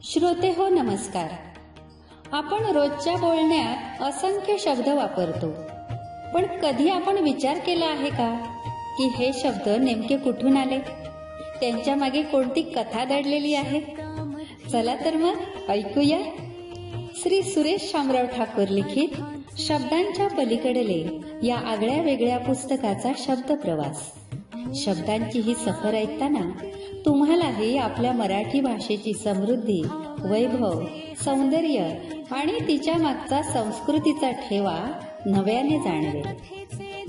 श्रोते हो नमस्कार. आपण रोजच्या बोलण्यात असंख्य शब्द वापरतो, पण कधी आपण विचार केला आहे का की हे शब्द नेमके कुठून आले, त्यांच्या मागे कोणती कथा दडलेली आहे? चला तर मग ऐकूया. श्री सुरेश शामराव ठाकूर लिखित शब्दांच्या पलीकडले या आगळ्या वेगळ्या पुस्तकाचा शब्द प्रवास. शब्दांची ही सफर ऐकताना तुम्हालाही आपल्या मराठी भाषेची समृद्धी, वैभव, सौंदर्य आणि तिच्या मागचा संस्कृतीचा ठेवा नव्याने जाणवेल.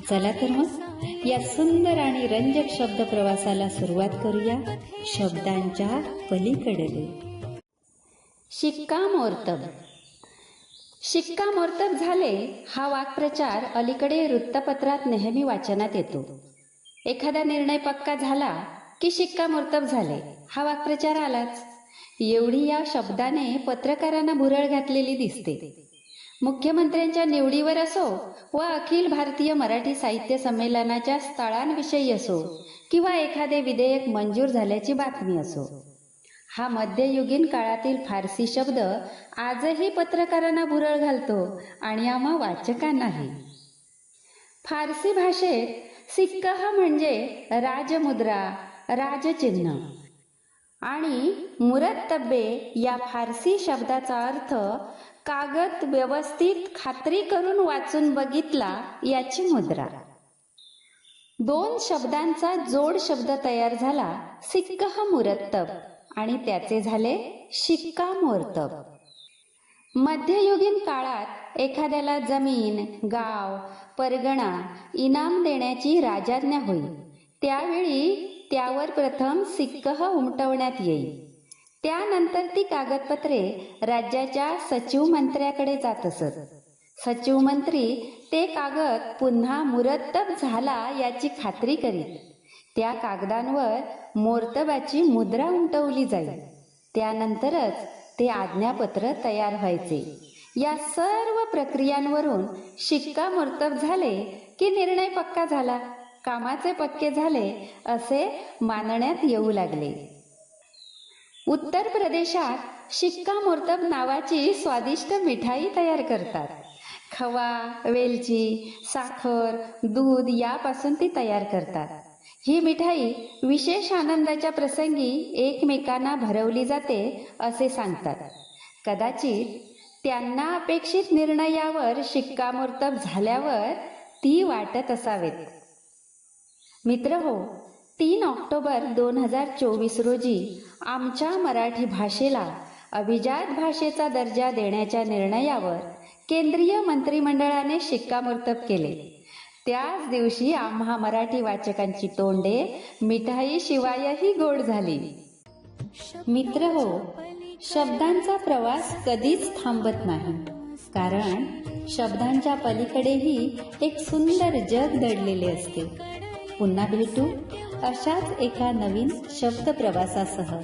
चला तर मग या सुंदर आणि रंजक शब्द प्रवासाला सुरुवात करूया. शब्दांच्या पलीकडले. शिक्कामोर्तब. शिक्कामोर्तब झाले हा वाक्प्रचार अलीकडे वृत्तपत्रात नेहमी वाचनात येतो. एखादा निर्णय पक्का झाला की शिक्कामोर्तब झाले हा वाक्प्रचार आलाच. एवढी या शब्दाने पत्रकारांना भुरळ घातलेली दिसते. मुख्यमंत्र्यांच्या निवडीवर असो व अखिल भारतीय मराठी साहित्य संमेलनाच्या स्थळांविषयी असो किंवा एखादे विधेयक मंजूर झाल्याची बातमी असो, हा मध्ययुगीन काळातील फारसी शब्द आजही पत्रकारांना भुरळ घालतो आणि आम्हा वाचकांनाही. फारसी भाषेत सिक्का म्हणजे राजमुद्रा, राजचिन्ह आणि मुरत्तबे या फारसी शब्दाचा अर्थ कागद व्यवस्थित खात्री करून वाचून बघितला याची मुद्रा. दोन शब्दांचा जोड शब्द तयार झाला सिक्का मुरत्तब आणि त्याचे झाले शिक्कामोर्तब. मध्ययुगीन काळात एखाद्याला जमीन, गाव, परगणा इनाम देण्याची राजाज्ञा होई. त्यावेळी त्यावर प्रथम सिक्का उमटवण्यात येई. त्यानंतर ती कागदपत्रे राज्याच्या सचिव मंत्र्याकडे जात असत. सचिव मंत्री ते कागद पुन्हा मुरत्तब झाला याची खात्री करीत. त्या कागदांवर मोर्तबाची मुद्रा उमटवली जाईल. त्यानंतरच ते आज्ञापत्र तयार व्हायचे. या सर्व प्रक्रियांवरून शिक्कामोर्तब झाले की निर्णय पक्का झाला, कामाचे पक्के झाले असे मानण्यात येऊ लागले. उत्तर प्रदेशात शिक्कामोर्तब नावाची स्वादिष्ट मिठाई तयार करतात. खवा, वेलची, साखर, दूध यापासून ती तयार करतात. ही मिठाई विशेष आनंदाच्या प्रसंगी एकमेकांना भरवली जाते असे सांगतात. कदाचित त्यांना अपेक्षित निर्णयावर शिक्कामोर्तब झाल्यावर ती वाटत असावेत. मित्रहो, 3 ऑक्टोबर 2024 रोजी आमच्या मराठी भाषेला अभिजात भाषेचा दर्जा देण्याच्या निर्णयावर केंद्रीय मंत्रिमंडळाने शिक्कामोर्तब केले. त्याच दिवशी आम्हा मराठी वाचकांची तोंडे मिठाई शिवायही गोड झाली. मित्रहो, शब्दांचा प्रवास कधीच थांबत नाही, कारण शब्दांच्या पलीकडेही एक सुंदर जग दडलेले असते. पुन्हा भेटू अशाच एका नवीन शब्द प्रवासासह.